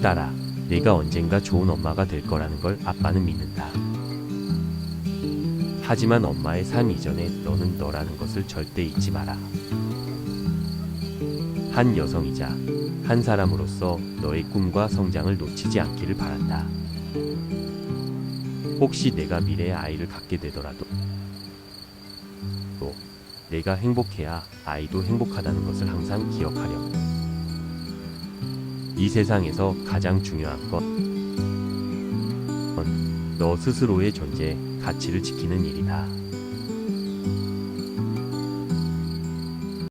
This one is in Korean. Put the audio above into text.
딸아, 내가 언젠가 좋은 엄마가 될 거라는 걸 아빠는 믿는다. 하지만 엄마의 삶 이전에 너는 너라는 것을 절대 잊지 마라. 한 여성이자 한 사람으로서 너의 꿈과 성장을 놓치지 않기를 바란다. 혹시 내가 미래에 아이를 갖게 되더라도 또 내가 행복해야 아이도 행복하다는 것을 항상 기억하렴. 이 세상에서 가장 중요한 건 너 스스로의 존재, 가치를 지키는 일이다.